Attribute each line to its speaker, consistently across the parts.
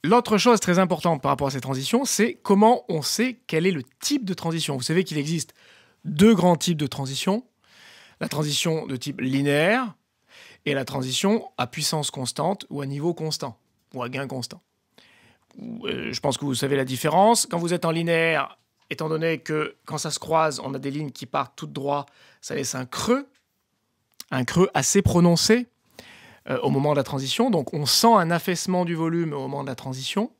Speaker 1: L'autre chose très importante par rapport à ces transitions, c'est comment on sait quel est le type de transition. Vous savez qu'il existe deux grands types de transitions. La transition de type linéaire et la transition à puissance constante ou à niveau constant, ou à gain constant. Je pense que vous savez la différence. Quand vous êtes en linéaire, étant donné que quand ça se croise, on a des lignes qui partent tout droit, ça laisse un creux assez prononcé au moment de la transition. Donc on sent un affaissement du volume au moment de la transition.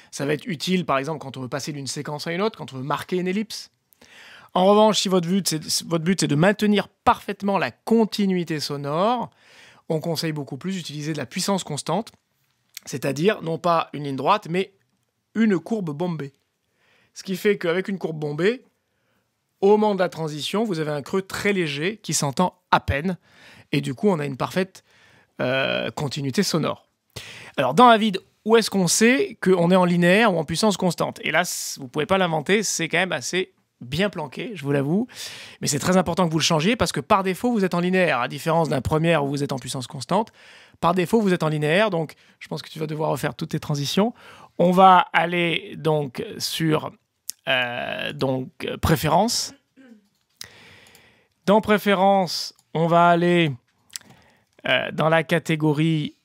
Speaker 1: Ça va être utile, par exemple, quand on veut passer d'une séquence à une autre, quand on veut marquer une ellipse. En revanche, si votre but, c'est de maintenir parfaitement la continuité sonore, on conseille beaucoup plus d'utiliser de la puissance constante, c'est-à-dire non pas une ligne droite, mais une courbe bombée. Ce qui fait qu'avec une courbe bombée, au moment de la transition, vous avez un creux très léger qui s'entend à peine, et du coup, on a une parfaite continuité sonore. Alors, dans la vide, où est-ce qu'on sait qu'on est en linéaire ou en puissance constante? Et là, vous ne pouvez pas l'inventer, c'est quand même assez bien planqué, je vous l'avoue. Mais c'est très important que vous le changiez parce que par défaut, vous êtes en linéaire, à différence d'un premier où vous êtes en puissance constante. Par défaut, vous êtes en linéaire, donc je pense que tu vas devoir refaire toutes tes transitions. On va aller donc sur préférences. Dans préférences, on va aller dans la catégorie...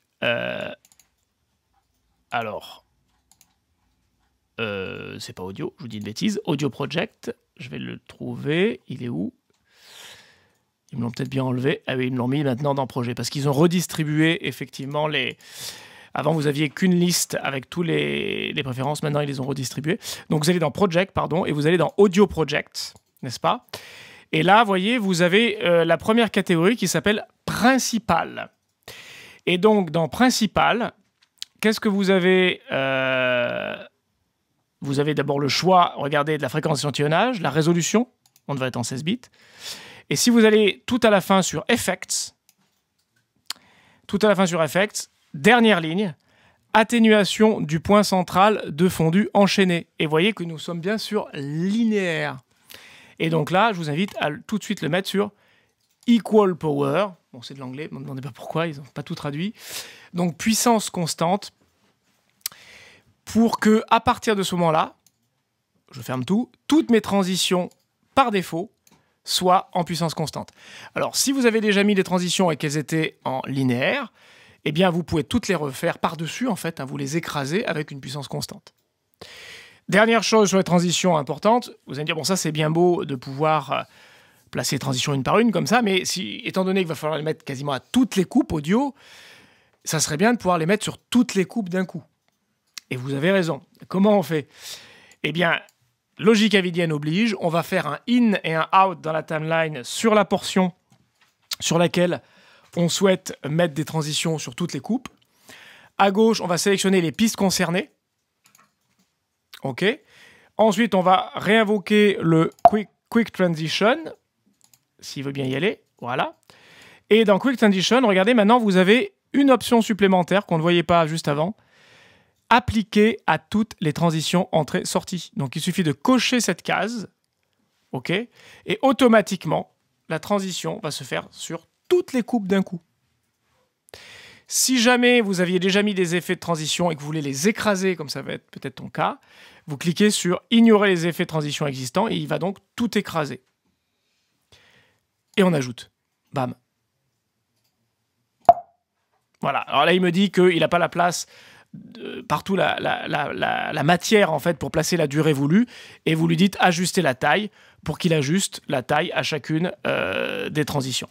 Speaker 1: c'est pas audio, je vous dis une bêtise. Audio Project, je vais le trouver. Il est où? Ils me l'ont peut-être bien enlevé. Ah oui, ils me l'ont mis maintenant dans Projet. Parce qu'ils ont redistribué effectivement les... Avant, vous aviez qu'une liste avec tous les préférences. Maintenant, ils les ont redistribuées. Donc, vous allez dans Project, pardon, et vous allez dans Audio Project, n'est-ce pas? Et là, vous voyez, vous avez la première catégorie qui s'appelle Principal. Et donc, dans Principal, qu'est-ce que vous avez? Vous avez d'abord le choix, regardez, de la fréquence d'échantillonnage, la résolution, on devrait être en 16 bits. Et si vous allez tout à la fin sur Effects, dernière ligne, atténuation du point central de fondu enchaîné. Et vous voyez que nous sommes bien sur linéaire. Et donc là, je vous invite à tout de suite le mettre sur Equal Power. Bon, c'est de l'anglais, ne me demandez pas pourquoi, ils n'ont pas tout traduit. Donc puissance constante, pour que, à partir de ce moment-là, je ferme tout, toutes mes transitions, par défaut, soient en puissance constante. Alors, si vous avez déjà mis des transitions et qu'elles étaient en linéaire, eh bien, vous pouvez toutes les refaire par-dessus, en fait, vous les écraser avec une puissance constante. Dernière chose sur les transitions importantes, vous allez me dire, bon, ça, c'est bien beau de pouvoir placer les transitions une par une, comme ça, mais étant donné qu'il va falloir les mettre quasiment à toutes les coupes audio, ça serait bien de pouvoir les mettre sur toutes les coupes d'un coup. Et vous avez raison. Comment on fait? Eh bien, logique avidienne oblige, on va faire un in et un out dans la timeline sur la portion sur laquelle on souhaite mettre des transitions sur toutes les coupes. À gauche, on va sélectionner les pistes concernées. OK. Ensuite, on va réinvoquer le Quick Transition, s'il veut bien y aller. Voilà. Et dans Quick Transition, regardez, maintenant, vous avez une option supplémentaire qu'on ne voyait pas juste avant. Appliquer à toutes les transitions entrée-sortie. Donc, il suffit de cocher cette case, OK, et automatiquement, la transition va se faire sur toutes les coupes d'un coup. Si jamais vous aviez déjà mis des effets de transition et que vous voulez les écraser, comme ça va être peut-être ton cas, vous cliquez sur « Ignorer les effets de transition existants » et il va donc tout écraser. Et on ajoute. Bam. Voilà. Alors là, il me dit qu'il n'a pas la place... partout la matière en fait pour placer la durée voulue et vous lui dites ajuster la taille pour qu'il ajuste la taille à chacune des transitions.